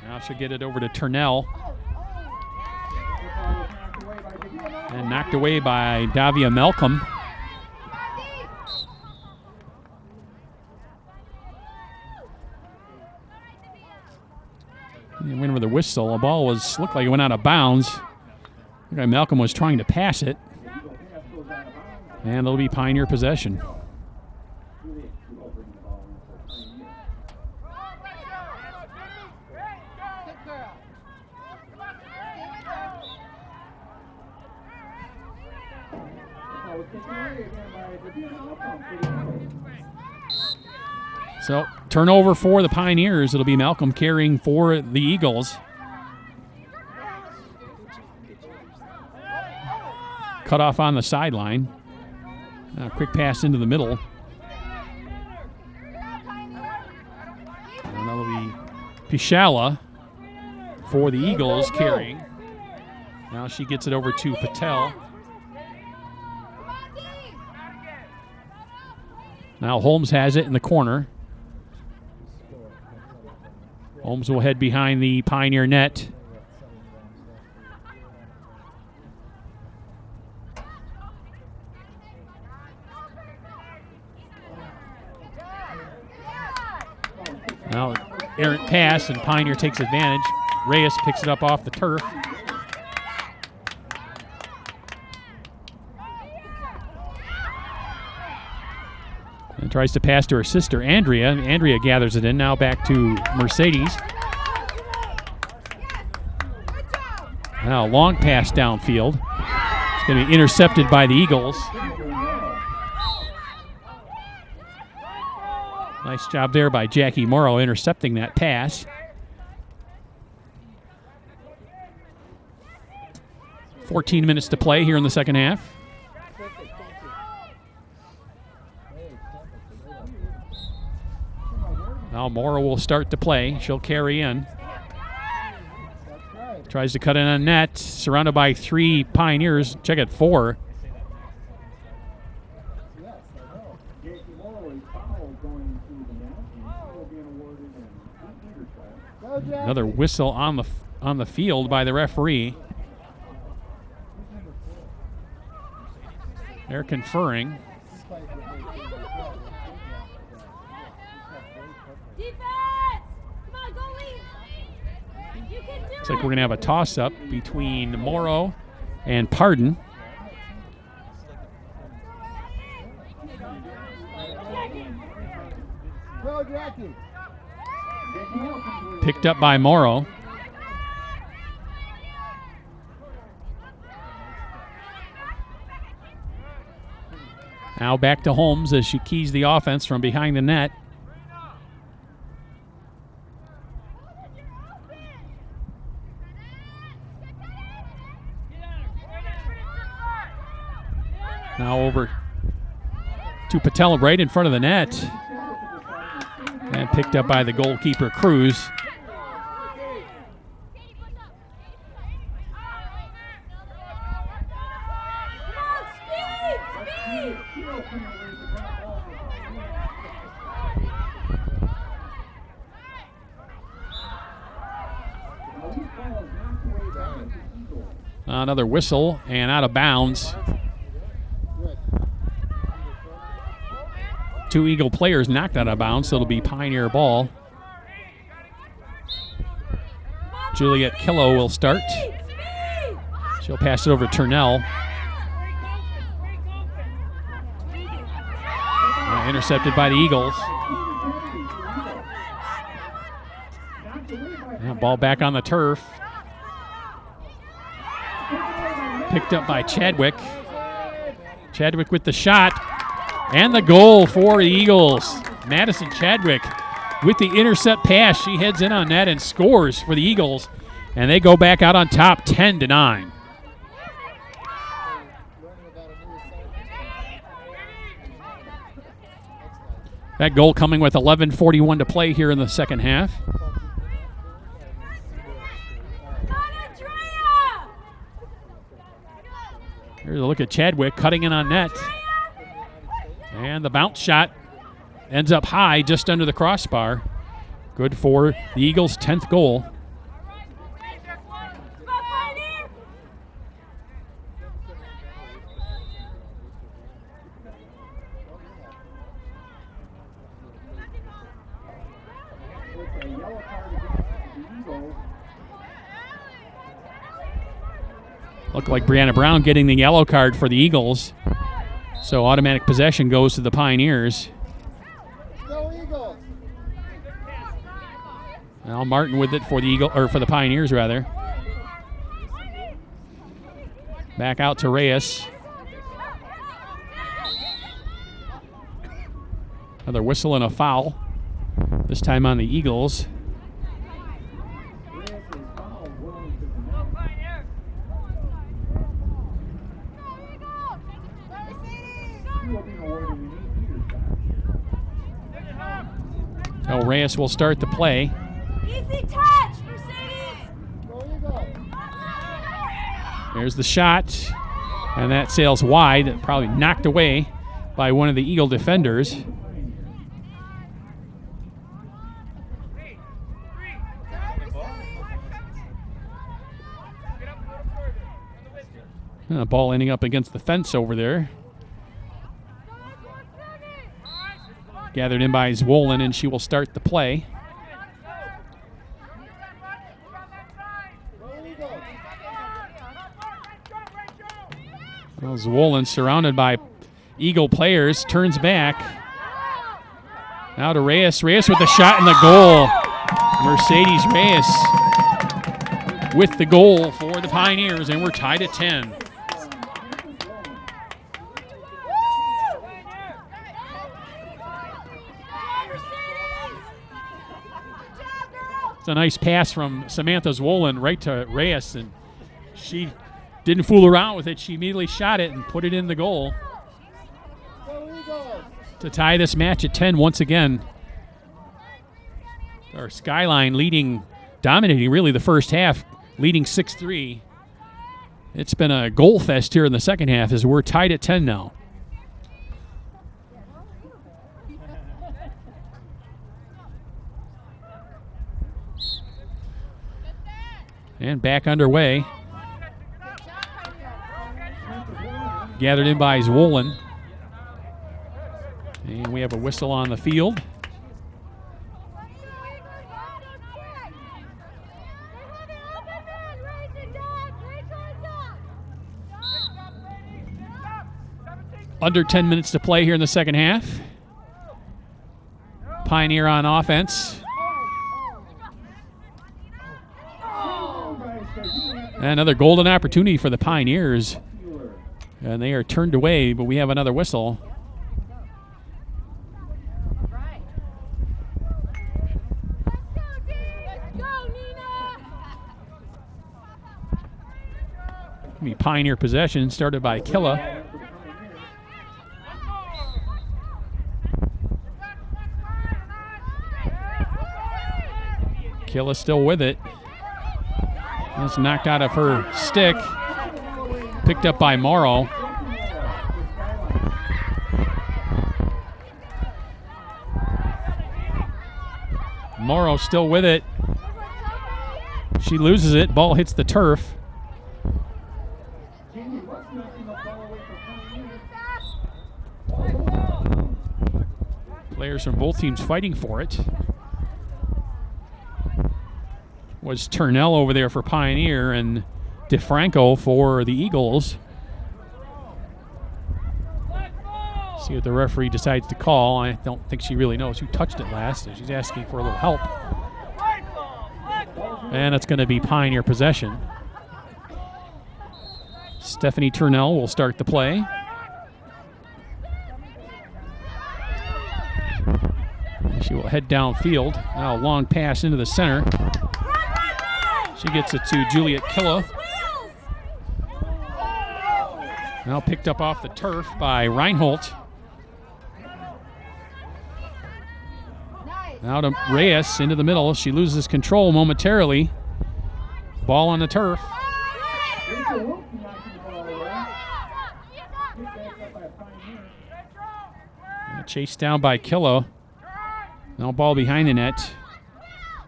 Now she'll get it over to Turnell. And knocked away by Davia Malcolm. And went over the whistle. The ball looked like it went out of bounds. Looked like Malcolm was trying to pass it. And it'll be Pioneer possession. So, turnover for the Pioneers. It'll be Malcolm carrying for the Eagles. Cut off on the sideline. Quick pass into the middle. And that'll be Pishala for the Eagles carrying. Now she gets it over to Patel. Now Holmes has it in the corner. Holmes will head behind the Pioneer net. Now, errant pass, and Pioneer takes advantage. Reyes picks it up off the turf. And tries to pass to her sister, Andrea. Andrea gathers it in. Now back to Mercedes. Now, long pass downfield. It's going to be intercepted by the Eagles. Nice job there by Jackie Morrow intercepting that pass. "14 minutes to play here in the second half. Now Morrow will start to play. She'll carry in. Tries to cut in on net. Surrounded by 3 Pioneers. Check it, 4. Another whistle on the field by the referee. They're conferring. Looks like we're going to have a toss-up between Morrow and Pardon. Picked up by Morrow. Now back to Holmes as she keys the offense from behind the net. Now over to Patel right in front of the net. And picked up by the goalkeeper, Cruz. Another whistle and out of bounds. 2 Eagle players knocked out of bounds, so it'll be Pioneer ball. Juliet Killo will start. She'll pass it over to Turnell. Intercepted by the Eagles. Now Ball back on the turf. Picked up by Chadwick. Chadwick with the shot. And the goal for the Eagles. Madison Chadwick with the intercept pass. She heads in on net and scores for the Eagles. And they go back out on top 10-9. That goal coming with 11:41 to play here in the second half. Here's a look at Chadwick cutting in on net. And the bounce shot ends up high just under the crossbar. Good for the Eagles' 10th goal. Looked like Brianna Brown getting the yellow card for the Eagles. So automatic possession goes to the Pioneers. Go Eagles! Al Martin with it for the Pioneers rather. Back out to Reyes. Another whistle and a foul. This time on the Eagles. So Reyes will start the play. Easy touch, Mercedes. There's the shot, and that sails wide, probably knocked away by one of the Eagle defenders. And the ball ending up against the fence over there. Gathered in by Zwolin, and she will start the play. Well, Zwolin surrounded by Eagle players, turns back. Now to Reyes. Reyes with the shot and the goal. Mercedes Reyes with the goal for the Pioneers, and we're tied at 10. A nice pass from Samantha Zwolin right to Reyes, and she didn't fool around with it. She immediately shot it and put it in the goal to tie this match at 10 once again. Our Skyline dominating really the first half, leading 6-3. It's been a goal fest here in the second half as we're tied at 10 now. And back underway. Gathered in by Zwolin. And we have a whistle on the field. Under 10 minutes to play here in the second half. Pioneer on offense. Another golden opportunity for the Pioneers. And they are turned away, but we have another whistle. Pioneer possession started by Killa. Killa still with it. It's knocked out of her stick. Picked up by Morrow. Morrow still with it. She loses it. Ball hits the turf. Players from both teams fighting for it. Was Turnell over there for Pioneer and DeFranco for the Eagles. See what the referee decides to call. I don't think she really knows who touched it last, so she's asking for a little help. And it's going to be Pioneer possession. Stephanie Turnell will start the play. She will head downfield. Now a long pass into the center. She gets it to Juliet Killo. Now picked up off the turf by Reinhold. Now to Reyes into the middle. She loses control momentarily. Ball on the turf. Chased down by Killo. Now ball behind the net.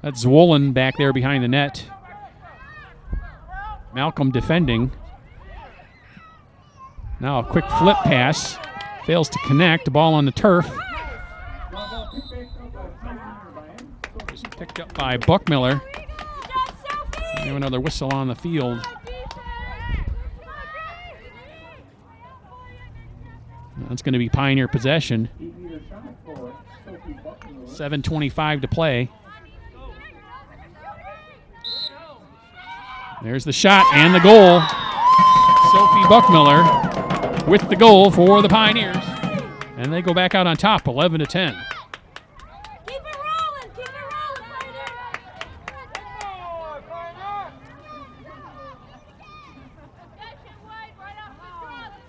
That's Zwollen back there behind the net. Malcolm defending. Now a quick flip pass. Fails to connect. Ball on the turf. Just picked up by Buckmiller. We have another whistle on the field. That's going to be Pioneer possession. 7:25 to play. There's the shot and the goal. Sophie Buckmiller with the goal for the Pioneers. And they go back out on top, 11-10. Keep it rolling,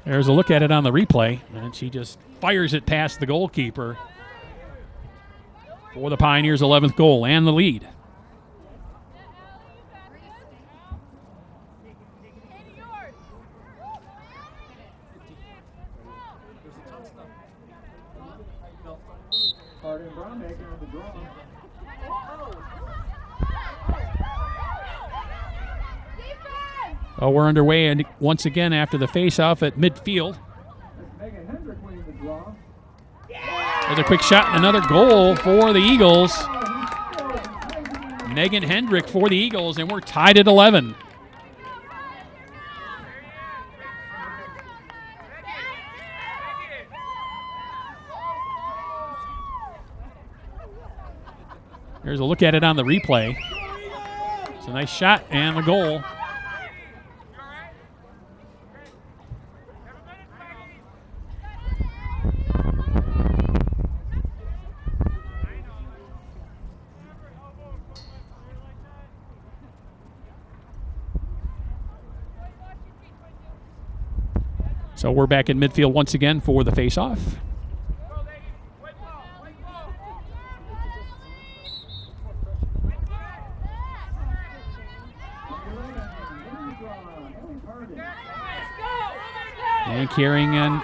There's a look at it on the replay, and she just fires it past the goalkeeper for the Pioneers' 11th goal and the lead. We're underway and once again after the face-off at midfield. There's a quick shot and another goal for the Eagles. Megan Hendrick for the Eagles, and we're tied at 11. Here's a look at it on the replay. It's a nice shot and the goal. So we're back in midfield once again for the face-off. And carrying in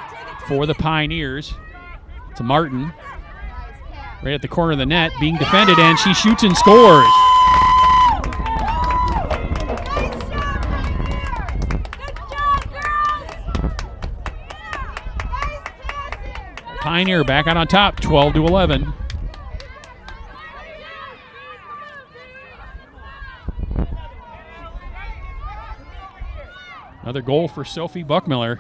for the Pioneers to Martin. Right at the corner of the net, being defended, and she shoots and scores. Pioneer back out on top, 12-11. Another goal for Sophie Buckmiller.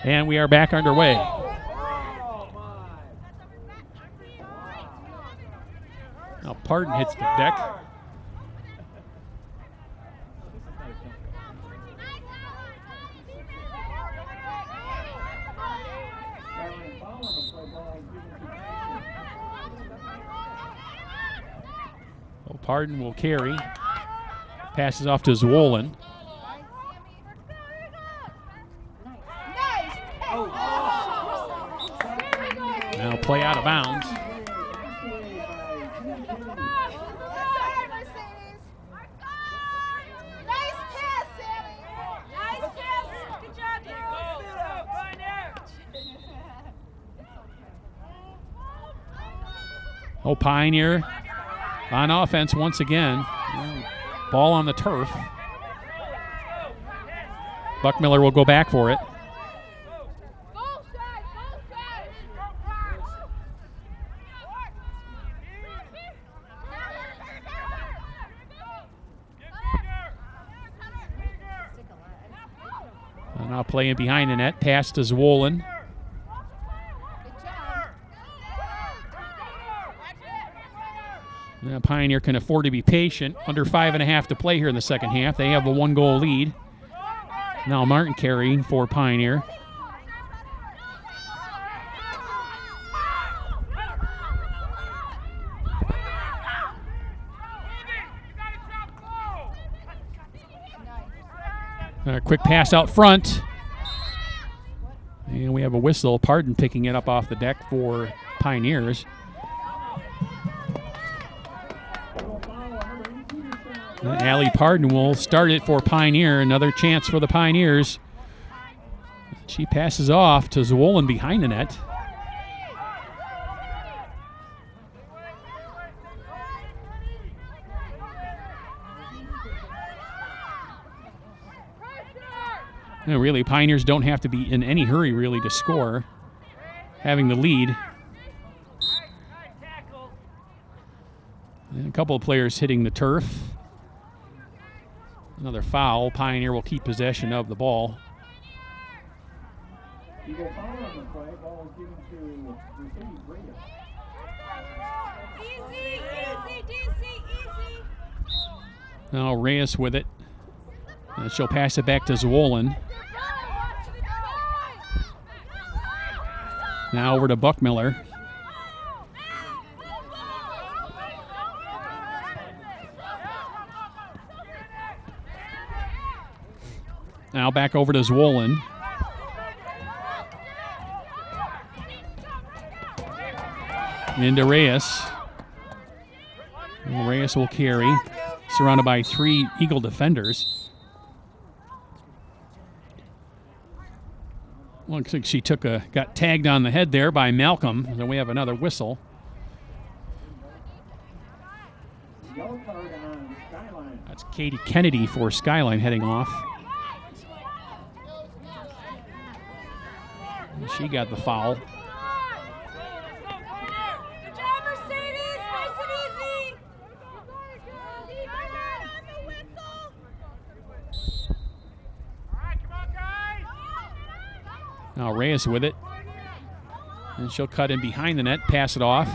And we are back underway. Now Pardon hits the deck. Well, Pardon will carry. Passes off to Zwollen. Now play out of bounds. Oh, Pioneer on offense once again. Ball on the turf. Buckmiller will go back for it. Now playing behind the net, pass to Zwolin. Pioneer can afford to be patient. Under 5.5 to play here in the second half. They have a 1-goal lead. Now Martin carrying for Pioneer. A quick pass out front. And we have a whistle. Pardon picking it up off the deck for Pioneers. Allie Pardon will start it for Pioneer. Another chance for the Pioneers. She passes off to Zwolin behind the net. And really, Pioneers don't have to be in any hurry, really, to score. Having the lead. And a couple of players hitting the turf. Another foul. Pioneer will keep possession of the ball. You get foul on the play. Ball is given to Mercedes Reyes. Easy. Now Reyes with it. And she'll pass it back to Zwolin. Now over to Buckmiller. Now back over to Zwolin. Into Reyes. And Reyes will carry, surrounded by 3 Eagle defenders. Looks like she got tagged on the head there by Malcolm. Then we have another whistle. Yellow card on Skyline. That's Katie Kennedy for Skyline heading off. She got the foul. Good job, Mercedes. Nice and easy. Now Reyes with it. And she'll cut in behind the net, pass it off.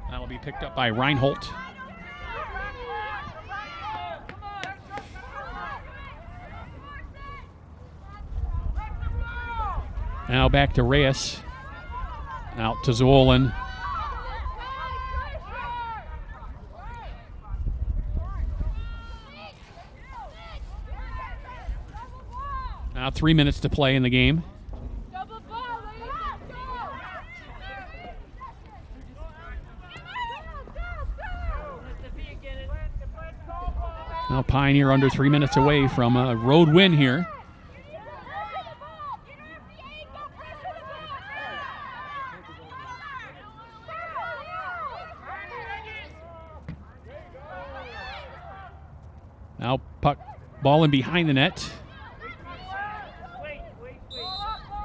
That'll be picked up by Reinhold. Now back to Reyes. Out to Zwolin. Now 3 minutes to play in the game. Now Pioneer under 3 minutes away from a road win here. Now puck ball in behind the net.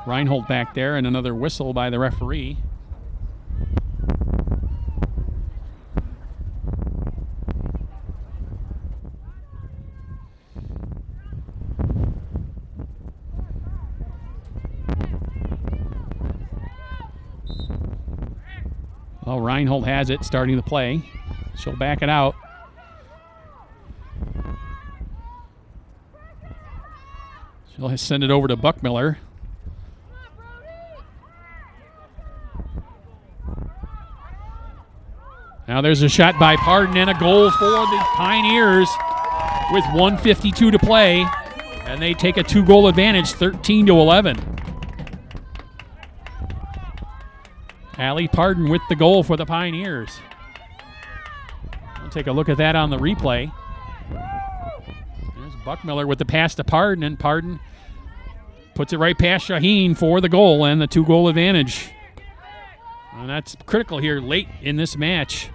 Reinhold back there, and another whistle by the referee. Well, Reinhold has it, starting the play. She'll back it out. She'll send it over to Buckmiller. Now there's a shot by Pardon and a goal for the Pioneers with 1:52 to play. And they take a 2-goal advantage, 13-11. Allie Pardon with the goal for the Pioneers. We'll take a look at that on the replay. There's Buckmiller with the pass to Pardon, and Pardon puts it right past Shaheen for the goal and the 2-goal advantage. And that's critical here late in this match.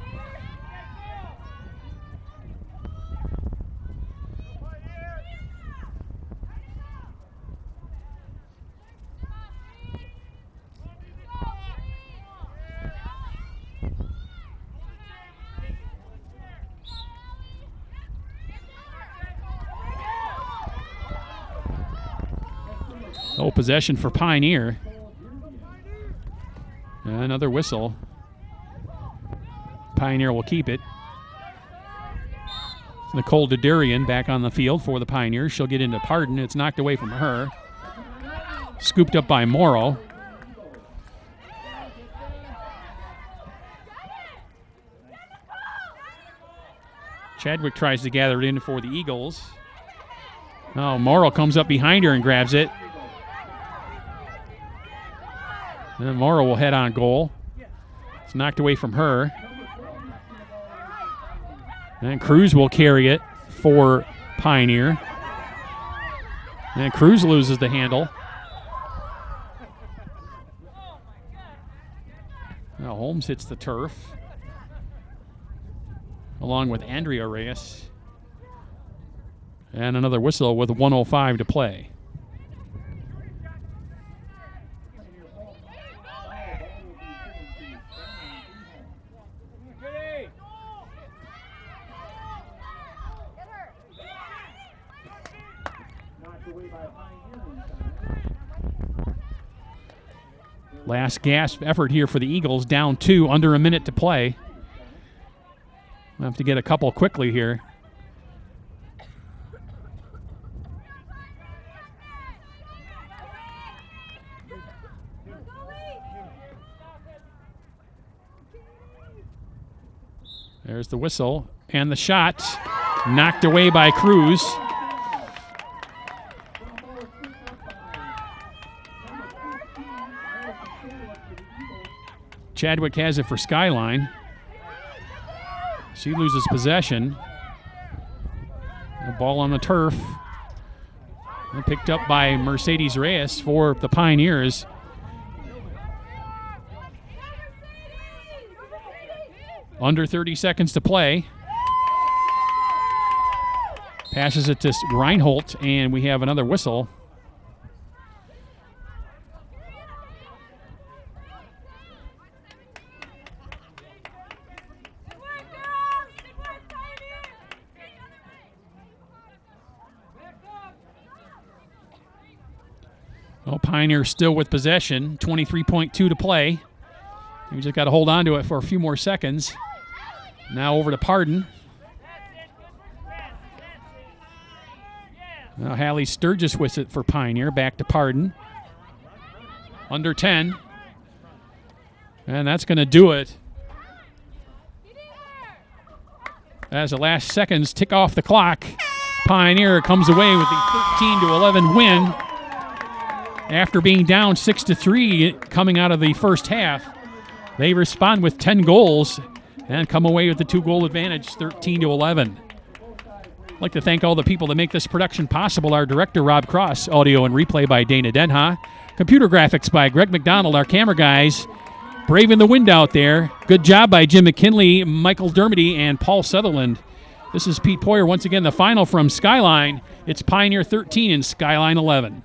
Oh, possession for Pioneer. Another whistle. Pioneer will keep it. Nicole Dadurian back on the field for the Pioneers. She'll get into Pardon. It's knocked away from her. Scooped up by Morrow. Chadwick tries to gather it in for the Eagles. Oh, Morrow comes up behind her and grabs it. And then Morrow will head on goal. It's knocked away from her. And Cruz will carry it for Pioneer. And Cruz loses the handle. Now Holmes hits the turf, along with Andrea Reyes. And another whistle with 1:05 to play. Last gasp effort here for the Eagles, down 2, under a minute to play. We'll have to get a couple quickly here. There's the whistle and the shot, knocked away by Cruz. Chadwick has it for Skyline. She loses possession. The ball on the turf. And picked up by Mercedes Reyes for the Pioneers. Under 30 seconds to play. Passes it to Reinhold, and we have another whistle. Well, Pioneer still with possession, 23.2 to play. We just got to hold on to it for a few more seconds. Now over to Pardon. Now Hallie Sturgis with it for Pioneer. Back to Pardon. Under 10. And that's going to do it. As the last seconds tick off the clock, Pioneer comes away with the 13-11 win. After being down 6-3 coming out of the first half, they respond with 10 goals and come away with the 2-goal advantage, 13-11. I'd like to thank all the people that make this production possible. Our director, Rob Cross, audio and replay by Dana Denha, computer graphics by Greg McDonald, our camera guys, braving the wind out there. Good job by Jim McKinley, Michael Dermody, and Paul Sutherland. This is Pete Poyer. Once again, the final from Skyline. It's Pioneer 13 and Skyline 11.